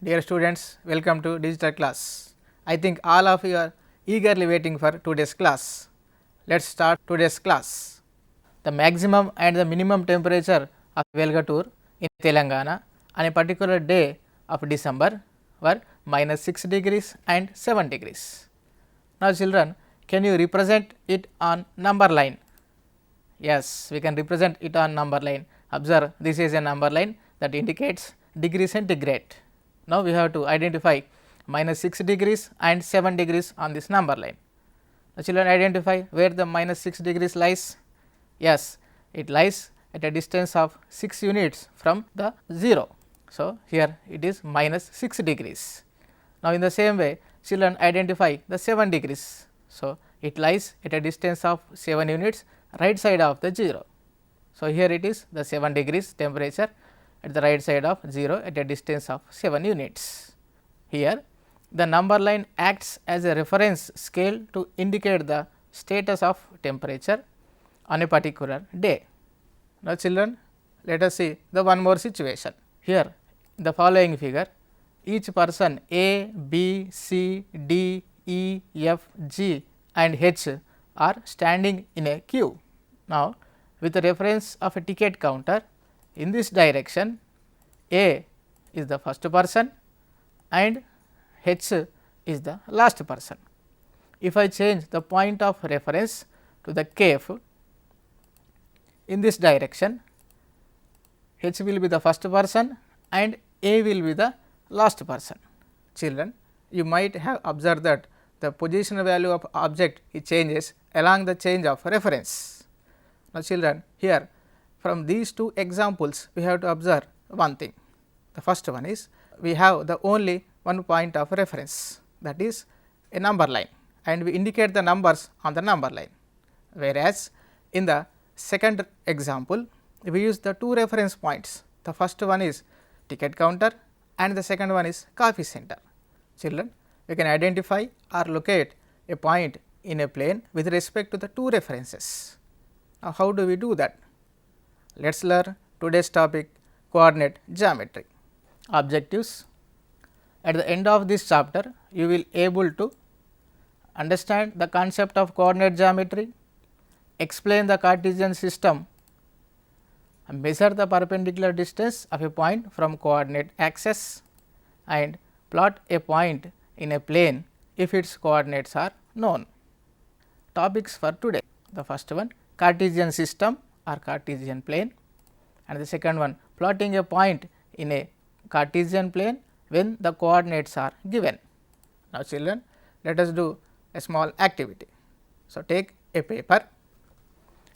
Dear students, welcome to digital class. I think all of you are eagerly waiting for today's class. Let us start today's class. The maximum and the minimum temperature of 𝗹𝗁𝗃 in Telangana on a particular day of December were -6 degrees and 7 degrees. Now children, can you represent it on number line? Yes, we can represent it on number line. Observe, this is a number line that indicates degree centigrade. Now we have to identify -6 degrees and 7 degrees on this number line. The children identify where the -6 degrees lies. Yes, it lies at a distance of 6 units from the 0. So here it is -6 degrees. Now in the same way, children identify the 7 degrees. So it lies at a distance of 7 units right side of the 0. So here it is the 7 degrees temperature at the right side of 0 at a distance of 7 units. Here the number line acts as a reference scale to indicate the status of temperature on a particular day. Now children, let us see the one more situation. Here in the following figure, each person A, B, C, D, E, F, G and H are standing in a queue. Now with the reference of a ticket counter, in this direction A is the first person and H is the last person. If I change the point of reference to the cave, in this direction H will be the first person and A will be the last person. Children, you might have observed that the position value of object it changes along the change of reference. Now children, here from these two examples we have to observe one thing. The first one is we have the only one point of reference, that is a number line, and we indicate the numbers on the number line, whereas in the second example we use the two reference points. The first one is ticket counter and the second one is coffee center. Children, we can identify or locate a point in a plane with respect to the two references. Now how do we do that? Let us learn today's topic, coordinate geometry. Objectives: at the end of this chapter you will able to understand the concept of coordinate geometry, explain the Cartesian system, measure the perpendicular distance of a point from coordinate axis and plot a point in a plane if its coordinates are known. Topics for today: the first one, Cartesian system or Cartesian plane, and the second one, plotting a point in a Cartesian plane when the coordinates are given. Now children, let us do a small activity. So take a paper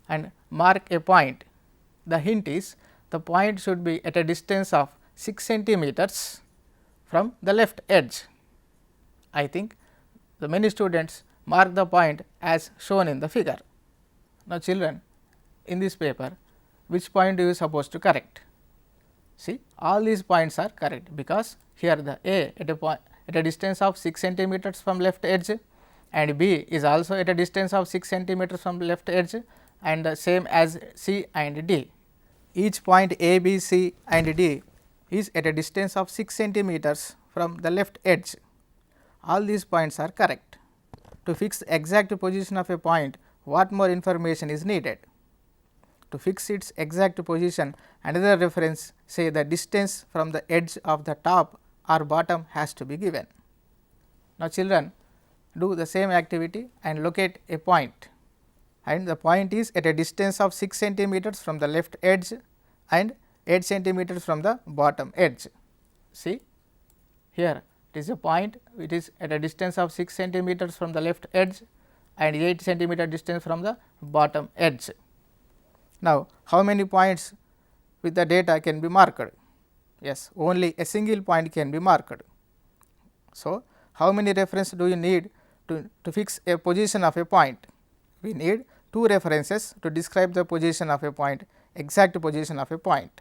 and mark a point. The hint is the point should be at a distance of 6 centimeters from the left edge. I think the many students mark the point as shown in the figure. Now children, in this paper which point are you supposed to correct? See, all these points are correct, because here the A at a distance of 6 centimeters from left edge and B is also at a distance of 6 centimeters from left edge, and the same as C and D. Each point A, B, C and D is at a distance of 6 centimeters from the left edge. All these points are correct. To fix the exact position of a point, what more information is needed? To fix its exact position, another reference, say the distance from the edge of the top or bottom, has to be given. Now children, do the same activity and locate a point, and the point is at a distance of 6 centimeters from the left edge and 8 centimeters from the bottom edge. See, here it is a point which is at a distance of 6 centimeters from the left edge and 8 centimeter distance from the bottom edge. Now how many points with the data can be marked? Yes, only a single point can be marked. So how many reference do you need to fix a position of a point? We need two references to describe the position of a point, exact position of a point.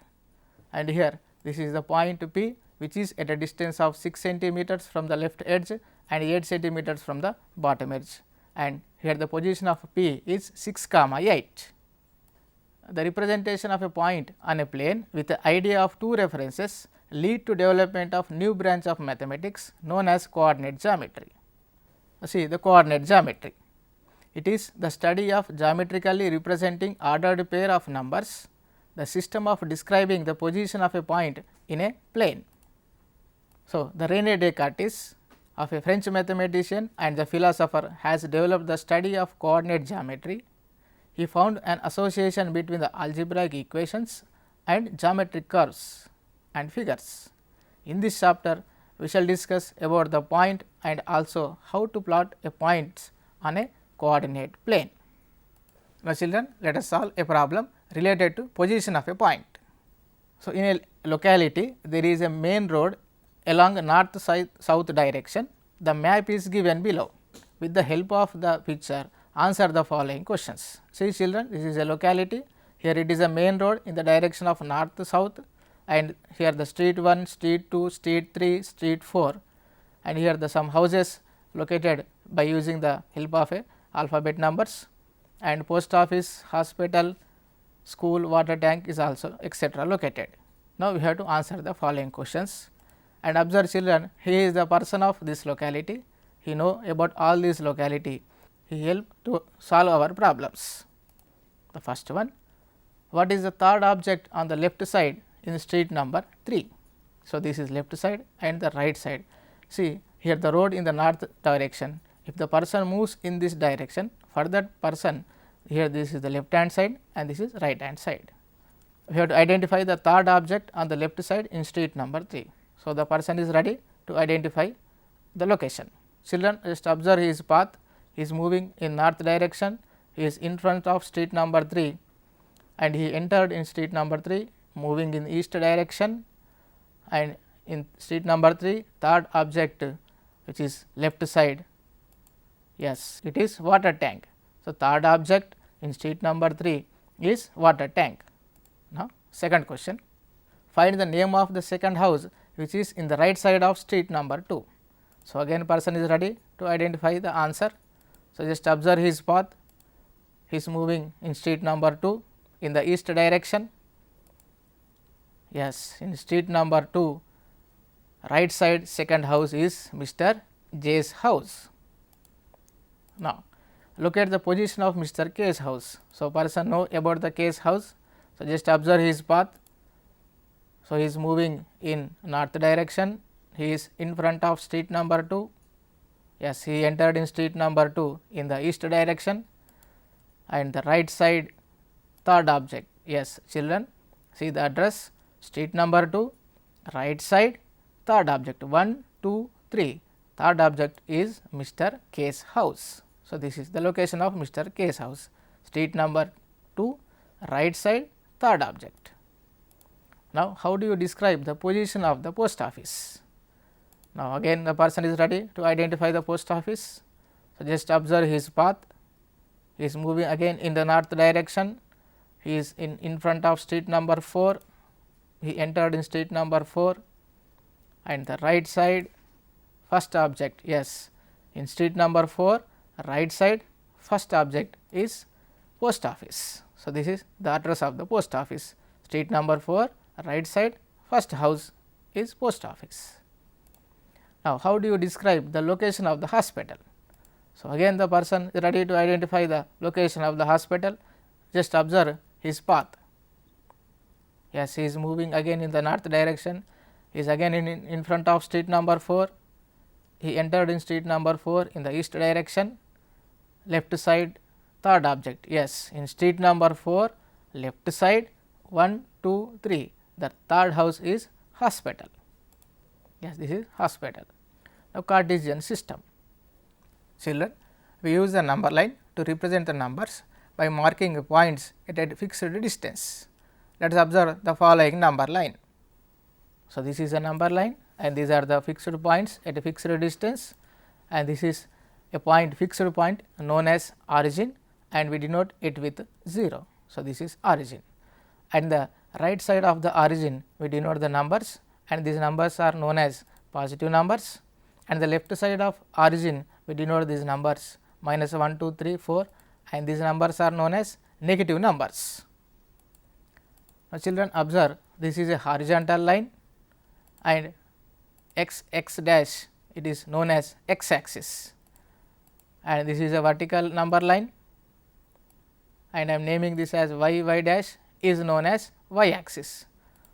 And here this is the point P, which is at a distance of 6 centimeters from the left edge and 8 centimeters from the bottom edge, and here the position of P is 6, 8. the representation of a point on a plane with the idea of two references lead to development of new branch of mathematics known as coordinate geometry. See the coordinate geometry. It is the study of geometrically representing ordered pair of numbers, the system of describing the position of a point in a plane. So, the René Descartes, of a French mathematician and the philosopher, has developed the study of coordinate geometry. He found an association between the algebraic equations and geometric curves and figures. In this chapter, we shall discuss about the point and also how to plot a point on a coordinate plane. Now, children, let us solve a problem related to position of a point. So, in a locality there is a main road along north south direction. The map is given below. With the help of the picture, answer the following questions. See children, this is a locality. Here it is a main road in the direction of north south, and here the street 1, street 2, street 3, street 4, and here the some houses located by using the help of a alphabet numbers, and post office, hospital, school, water tank is also etc. located. Now, we have to answer the following questions, and observe children, he is the person of this locality, he know about all this locality, he help to solve our problems. The first one, what is the third object on the left side in street number 3? So, this is left side and the right side. See here the road in the north direction, if the person moves in this direction, for that person here this is the left hand side and this is right hand side. We have to identify the third object on the left side in street number 3. So, the person is ready to identify the location. Children, just observe his path, he is moving in north direction, he is in front of street number 3 and he entered in street number 3 moving in east direction, and in street number 3 third object which is left side, yes, it is water tank. So, third object in street number 3 is water tank. Now, second question, find the name of the second house which is in the right side of street number 2. So, again person is ready to identify the answer. So, just observe his path, he is moving in street number 2 in the east direction, yes, in street number 2 right side second house is Mr. J's house. Now, look at the position of Mr. K's house. So, person know about the K's house. So, just observe his path. So, he is moving in north direction, he is in front of street number 2, yes, he entered in street number 2 in the east direction, and the right side third object, yes children, see the address street number 2, right side third object 1, 2, 3, third object is Mr. K's house. So, this is the location of Mr. K's house, street number 2, right side third object. Now, how do you describe the position of the post office? Now, again the person is ready to identify the post office. So, just observe his path, he is moving again in the north direction, he is in front of street number 4, he entered in street number 4, and the right side first object, yes, in street number 4 right side first object is post office. So, this is the address of the post office, street number 4 right side first house is post office. Now, how do you describe the location of the hospital? So, again the person is ready to identify the location of the hospital, just observe his path, yes, he is moving again in the north direction, he is again in front of street number 4, he entered in street number 4 in the east direction, left side third object, yes, in street number 4 left side 1, 2, 3, the third house is hospital, yes, this is hospital. Now, Cartesian system. Children, we use the number line to represent the numbers by marking points at a fixed distance. Let us observe the following number line. So, this is a number line and these are the fixed points at a fixed distance, and this is a point fixed point known as origin, and we denote it with 0. So, this is origin, and the right side of the origin we denote the numbers, and these numbers are known as positive numbers, and the left side of origin we denote these numbers minus 1, 2, 3, 4, and these numbers are known as negative numbers. Now, children observe, this is a horizontal line and x dash, it is known as x axis, and this is a vertical number line, and I am naming this as y dash is known as y axis.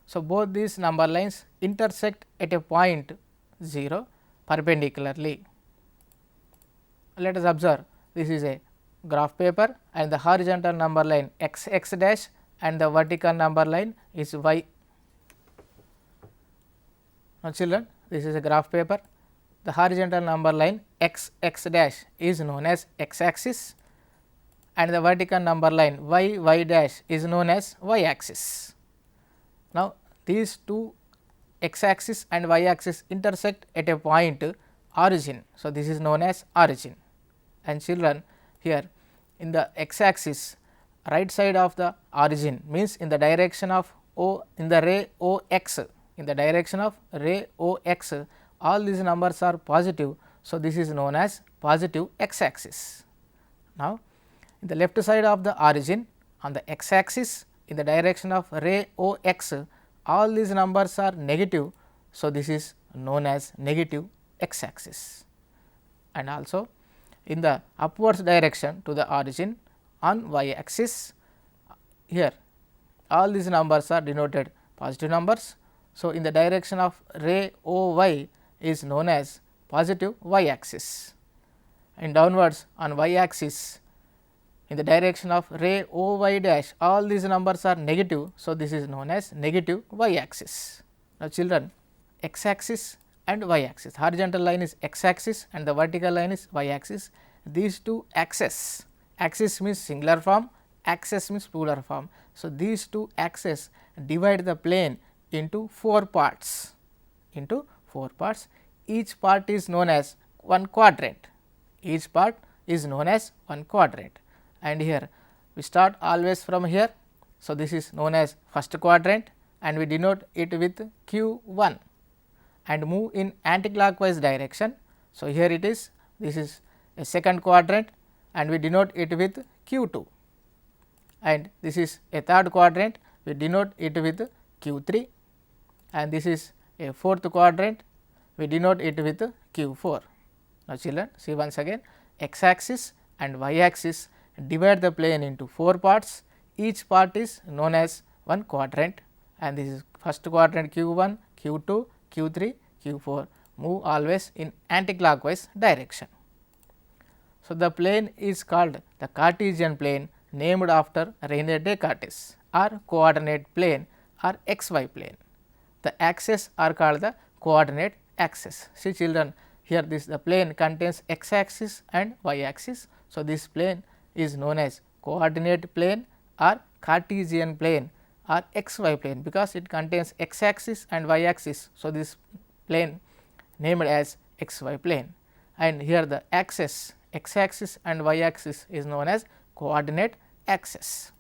So, both these number lines intersect at a point 0 perpendicularly. Let us observe, this is a graph paper and the horizontal number line x dash and the vertical number line is y. Now, children, this is a graph paper, the horizontal number line x dash is known as x axis and the vertical number line y dash is known as y axis. Now, these two x axis and y axis intersect at a point origin. So, this is known as origin, and children, here in the x axis right side of the origin means in the direction of O, in the ray O x, in the direction of ray O x, all these numbers are positive. So, this is known as positive x axis. Now, in the left side of the origin on the x axis in the direction of ray O x, all these numbers are negative. So, this is known as negative x axis, and also in the upwards direction to the origin on y axis, here all these numbers are denoted positive numbers. So, in the direction of ray O y is known as positive y axis, and downwards on y axis in the direction of ray O y dash, all these numbers are negative. So, this is known as negative y axis. Now, children, x axis and y axis, horizontal line is x axis and the vertical line is y axis. These two axes, axis means singular form, axis means plural form. So, these two axes divide the plane into 4 parts, each part is known as one quadrant, each part is known as one quadrant, and here we start always from here. So, this is known as first quadrant and we denote it with q1 and move in anticlockwise direction. So, here it is, this is a second quadrant and we denote it with q2, and this is a third quadrant, we denote it with q3, and this is a fourth quadrant, we denote it with q4. Now, children, see once again, x axis and y axis divide the plane into 4 parts, each part is known as one quadrant, and this is first quadrant q1, q2, q3, q4, move always in anticlockwise direction. So, the plane is called the Cartesian plane, named after Rene Descartes, or coordinate plane or xy plane. The axes are called the coordinate axis. See children, here this the plane contains x axis and y axis. So, this plane is known as coordinate plane or Cartesian plane or xy plane, because it contains x axis and y axis. So, this plane named as xy plane, and here the axis x axis and y axis is known as coordinate axis.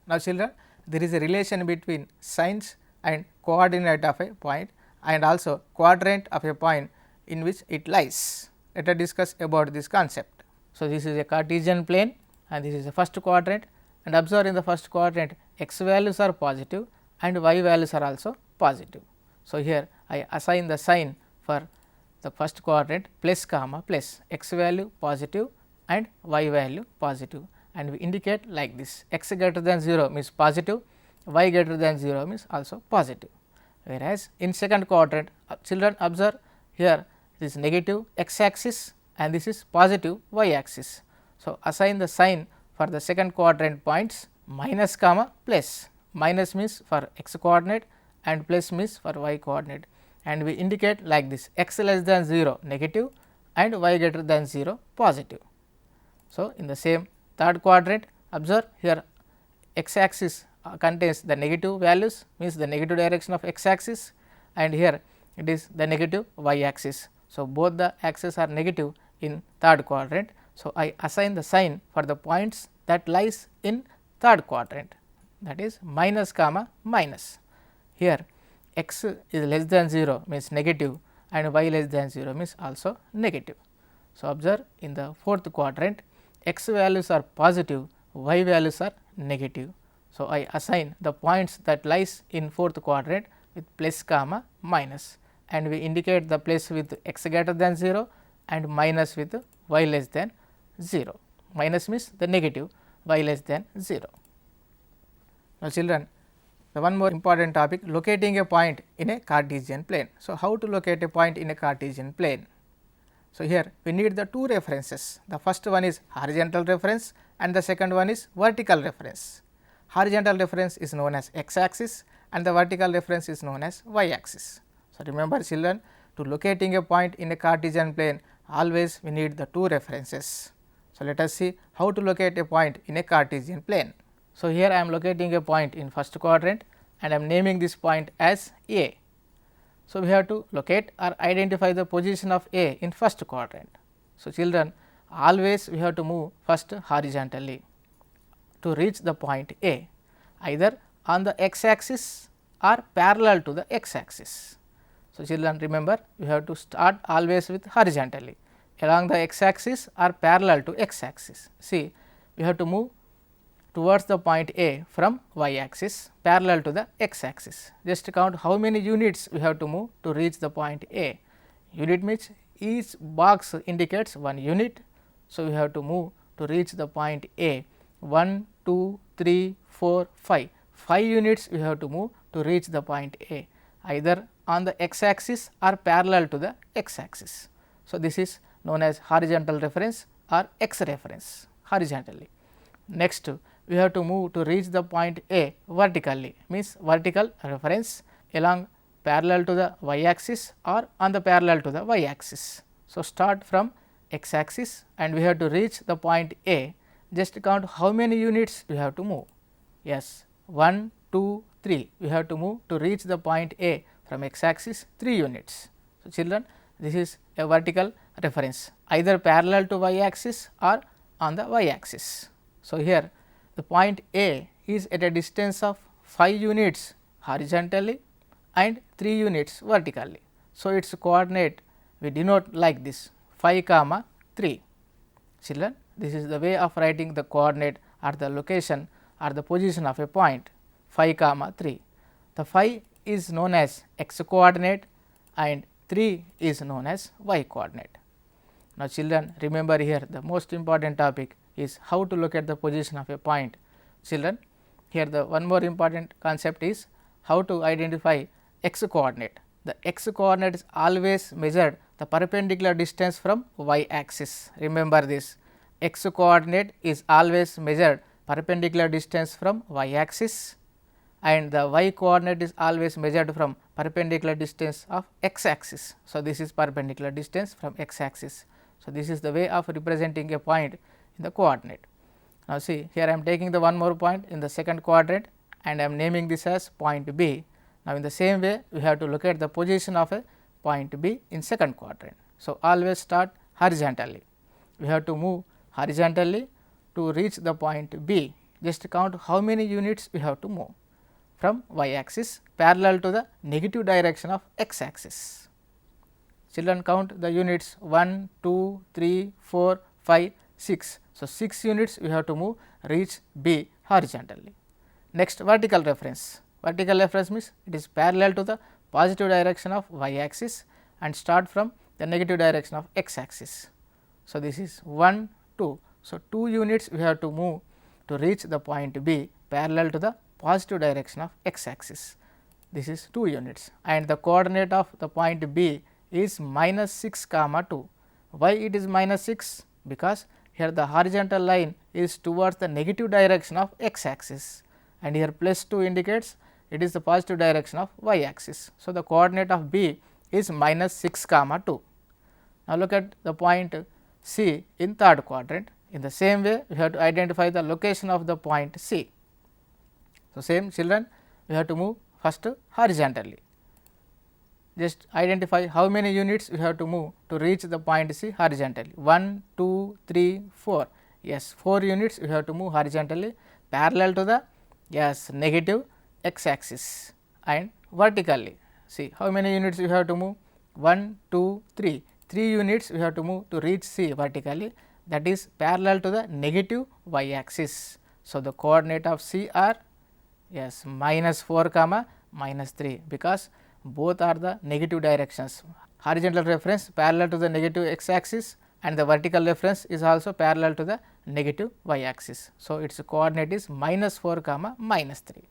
Now, children, there is a relation between signs and coordinate of a point and also quadrant of a point in which it lies. Let us discuss about this concept. So, this is a Cartesian plane and this is the first quadrant, and observe in the first quadrant x values are positive and y values are also positive. So, here I assign the sign for the first quadrant plus comma plus, x value positive and y value positive, and we indicate like this, x greater than 0 means positive, y greater than 0 means also positive. Whereas, in second quadrant children observe, here this negative x axis and this is positive y axis. So, assign the sign for the second quadrant points minus comma plus, minus means for x coordinate and plus means for y coordinate, and we indicate like this, x less than 0 negative and y greater than 0 positive. So, in the same third quadrant observe, here x axis contains the negative values, means the negative direction of x axis, and here it is the negative y axis. So, both the axes are negative in third quadrant. So, I assign the sign for the points that lies in third quadrant, that is minus comma minus. Here x is less than 0 means negative and y less than 0 means also negative. So, observe in the fourth quadrant x values are positive, y values are negative. So, I assign the points that lies in fourth quadrant with plus comma minus, and we indicate the place with x greater than 0 and minus with y less than 0. Minus means the negative, y less than 0. Now, children, the one more important topic, locating a point in a Cartesian plane. So, how to locate a point in a Cartesian plane? So, here we need the two references. The first one is horizontal reference and the second one is vertical reference. Horizontal reference is known as x axis and the vertical reference is known as y axis. So, remember children, to locating a point in a Cartesian plane, always we need the two references. So, let us see how to locate a point in a Cartesian plane. So, here I am locating a point in first quadrant and I am naming this point as A. So, we have to locate or identify the position of A in first quadrant. So, children, always we have to move first horizontally to reach the point A, either on the x axis or parallel to the x axis. So, children, remember we have to start always with horizontally along the x axis or parallel to x axis. See, we have to move towards the point A from y axis parallel to the x axis. Just count how many units we have to move to reach the point A. Unit means each box indicates 1 unit. So, we have to move to reach the point A 1, 2, 3, 4, 5. 5 units we have to move to reach the point A, either on the x axis or parallel to the x axis. So, this is known as horizontal reference or x reference horizontally. Next, we have to move to reach the point A vertically, means vertical reference along parallel to the y axis or on the parallel to the y axis. So, start from x axis and we have to reach the point A. Just count how many units we have to move. Yes, 1, 2, 3 we have to move to reach the point A from x axis 3 units. So, children, this is a vertical reference either parallel to y axis or on the y axis. So, here the point A is at a distance of 5 units horizontally and 3 units vertically. So, its coordinate we denote like this 5, 3. Children, this is the way of writing the coordinate or the location or the position of a point 5, 3. The 5 is known as x coordinate and 3 is known as y coordinate. Now, children, remember here the most important topic is how to locate the position of a point. Children, here the one more important concept is how to identify x coordinate. The x coordinate is always measured the perpendicular distance from y axis. Remember this, x coordinate is always measured perpendicular distance from y axis and the y coordinate is always measured from perpendicular distance of x axis. So, this is perpendicular distance from x axis. So, this is the way of representing a point in the coordinate. Now, see here I am taking the one more point in the second quadrant and I am naming this as point B. Now, in the same way we have to locate the position of a point B in second quadrant. So, always start horizontally. We have to move horizontally to reach the point B. Just count how many units we have to move from y axis parallel to the negative direction of x axis. Children, count the units 1, 2, 3, 4, 5, 6. So, 6 units we have to move reach B horizontally. Next, vertical reference. Vertical reference means it is parallel to the positive direction of y axis and start from the negative direction of x axis. So, this is 1, 2. So, 2 units we have to move to reach the point B parallel to the positive direction of x axis. This is 2 units and the coordinate of the point B is minus 6, 2. Why it is minus 6? Because here the horizontal line is towards the negative direction of x axis and here plus 2 indicates it is the positive direction of y axis. So, the coordinate of B is minus 6, 2. Now, look at the point C in third quadrant. In the same way we have to identify the location of the point C. So, same children, we have to move first horizontally. Just identify how many units we have to move to reach the point C horizontally 1, 2, 3, 4. Yes, 4 units we have to move horizontally parallel to the negative x axis and vertically. See how many units we have to move 1, 2, 3. 3 units we have to move to reach C vertically, that is parallel to the negative y axis. So, the coordinate of C are Yes, minus 4 comma minus 3, because both are the negative directions. Horizontal reference parallel to the negative x axis and the vertical reference is also parallel to the negative y axis. So, its coordinate is minus 4 comma minus 3.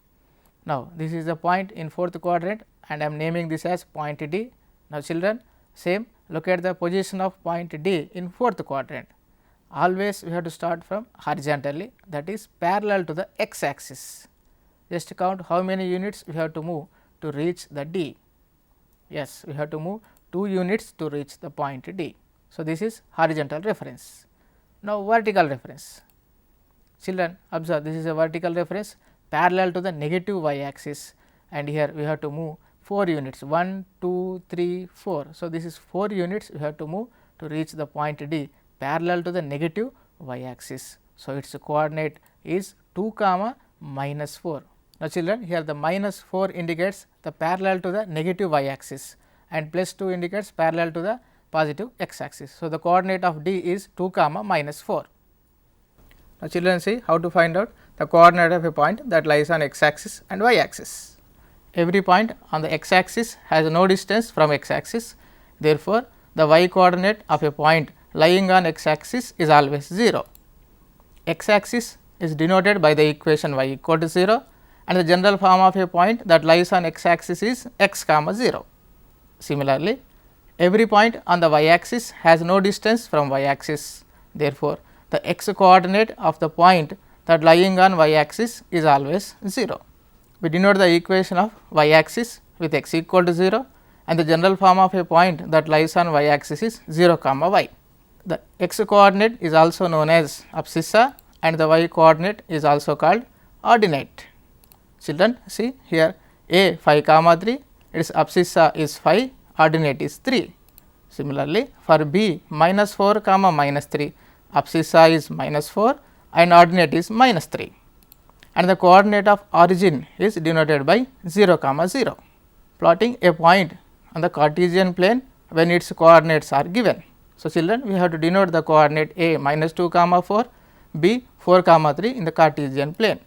Now, this is the point in fourth quadrant and I am naming this as point D. Now, children, same look at the position of point D in fourth quadrant. Always we have to start from horizontally, that is parallel to the x axis. Just count how many units we have to move to reach the D. Yes, we have to move 2 units to reach the point D. So, this is horizontal reference. Now, vertical reference. Children, observe, this is a vertical reference parallel to the negative y axis, and here we have to move 4 units 1, 2, 3, 4. So, this is 4 units we have to move to reach the point D parallel to the negative y axis. So, its coordinate is 2 comma minus 4. Now, children, here the minus 4 indicates the parallel to the negative y axis and plus 2 indicates parallel to the positive x axis. So, the coordinate of D is 2 comma minus 4. Now, children, see how to find out the coordinate of a point that lies on x axis and y axis. Every point on the x axis has no distance from x axis. Therefore, the y coordinate of a point lying on x axis is always 0. X axis is denoted by the equation y equal to 0 and the general form of a point that lies on x axis is x comma 0. Similarly, every point on the y axis has no distance from y axis. Therefore, the x coordinate of the point that lying on y axis is always 0. We denote the equation of y axis with x equal to 0 and the general form of a point that lies on y axis is 0 comma y. The x coordinate is also known as 𝗳𝗧 and the y coordinate is also called ordinate. Children, see here A 5 comma 3, its 𝗳𝗧 is 5, ordinate is 3. Similarly, for B minus 4 comma minus 3, 𝗳𝗧 is minus 4 and ordinate is minus 3, and the coordinate of origin is denoted by 0 comma 0. Plotting a point on the Cartesian plane when its coordinates are given. So, children, we have to denote the coordinate A minus 2 comma 4, B 4 comma 3 in the Cartesian plane.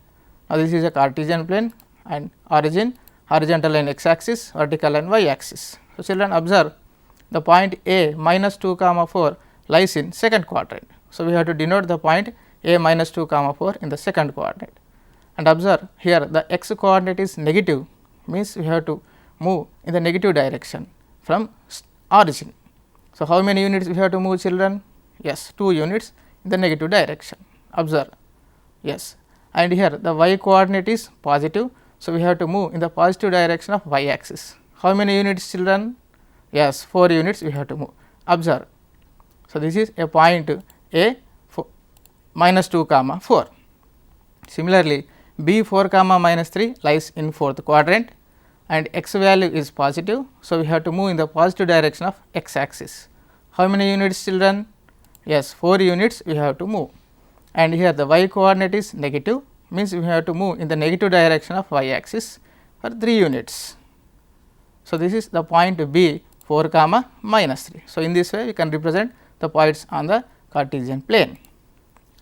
Now, this is a Cartesian plane and origin horizontal line x axis, vertical line y axis. So, children, observe the point A minus 2 comma 4 lies in second quadrant. So, we have to denote the point A minus 2 comma 4 in the second quadrant, and observe here the x coordinate is negative, means we have to move in the negative direction from origin. So, how many units we have to move, children? Yes, 2 units in the negative direction. Observe, yes, and here the y coordinate is positive. So, we have to move in the positive direction of y axis. How many units, children? Yes, 4 units we have to move. Observe. So, this is a point A minus 2 comma 4. Similarly, B 4 comma minus 3 lies in fourth quadrant and x value is positive. So, we have to move in the positive direction of x axis. How many units, children? Yes, 4 units we have to move, and here the y coordinate is negative, means we have to move in the negative direction of y axis for 3 units. So, this is the point B 4 comma minus 3. So, in this way we can represent the points on the Cartesian plane.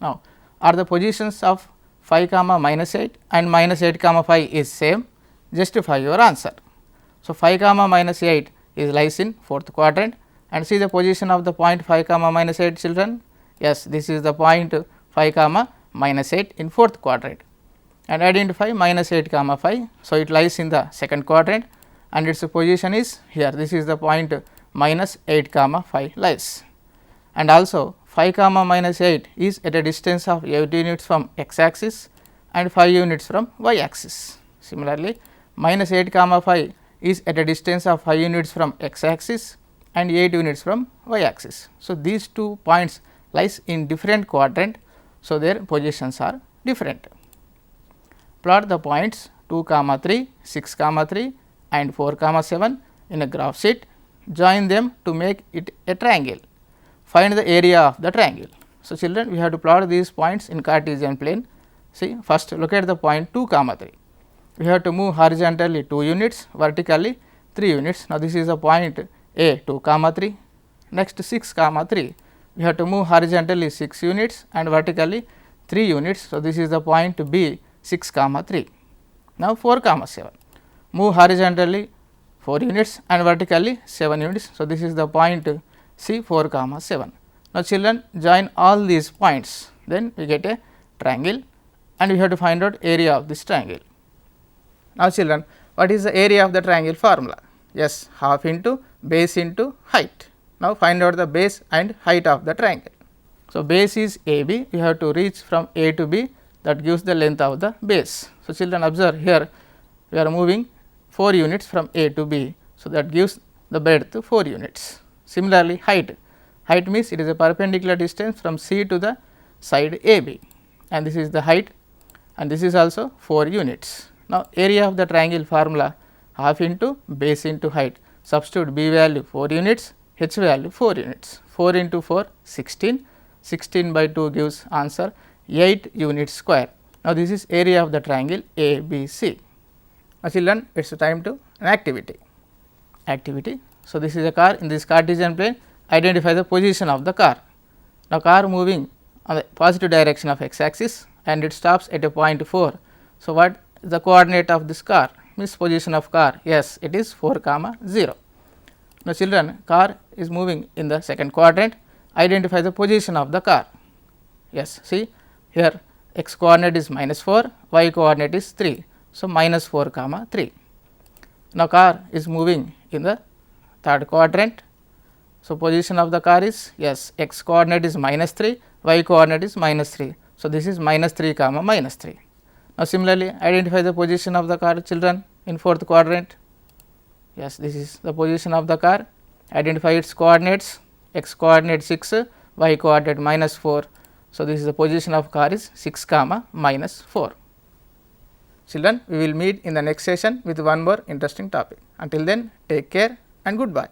Now, are the positions of 5 comma minus 8 and minus 8 comma 5 is same? Justify your answer. So, 5 comma minus 8 is lies in fourth quadrant, and see the position of the point 5 comma minus 8, children. Yes, this is the point 5 comma minus 8 in fourth quadrant, and identify minus 8 comma 5. So, it lies in the second quadrant and its position is here, this is the point minus 8 comma 5 lies, and also 5 comma minus 8 is at a distance of 8 units from x axis and 5 units from y axis. Similarly, minus 8 comma 5 is at a distance of 5 units from x axis and 8 units from y axis. So, these 2 points lies in different quadrant. So, their positions are different. Plot the points 2 comma 3, 6 comma 3 and 4 comma 7 in a graph sheet. Join them to make it a triangle. Find the area of the triangle. So, children, we have to plot these points in Cartesian plane. See, first look at the point 2 comma 3. We have to move horizontally 2 units, vertically 3 units. Now, this is the point A 2 comma 3. Next 6 comma 3, we have to move horizontally 6 units and vertically 3 units. So, this is the point B 6 comma 3. Now 4 comma 7, move horizontally 4 units and vertically 7 units. So, this is the point C 4 comma 7. Now, children, join all these points, then we get a triangle and we have to find out area of this triangle. Now, children, what is the area of the triangle formula? Yes, half into base into height. Now, find out the base and height of the triangle. So, base is AB, you have to reach from A to B, that gives the length of the base. So, children, observe here we are moving 4 units from A to B. So, that gives the breadth 4 units. Similarly, height means it is a perpendicular distance from C to the side AB, and this is the height, and this is also 4 units. Now, area of the triangle formula, half into base into height, substitute B value 4 units, H value 4 units, 4 into 4 16, 16 by 2 gives answer 8 units square. Now, this is area of the triangle ABC. Now, children, it is time to an activity. So, this is a car. In this Cartesian plane, identify the position of the car. Now, car moving on the positive direction of x axis and it stops at a point 4. So, what is the coordinate of this car? Means position of car, yes, it is 4 comma 0. Now, children, car is moving in the second quadrant, identify the position of the car. Yes, see here x coordinate is minus 4, y coordinate is 3. So, minus 4 comma 3. Now, car is moving in the third quadrant. So, position of the car is, yes, x coordinate is minus 3, y coordinate is minus 3. So, this is minus 3 comma minus 3. Now, similarly, identify the position of the car, children, in fourth quadrant. Yes, this is the position of the car, identify its coordinates, x coordinate 6, y coordinate minus 4. So, this is the position of car is 6 comma minus 4. Children, we will meet in the next session with one more interesting topic. Until then, take care and goodbye.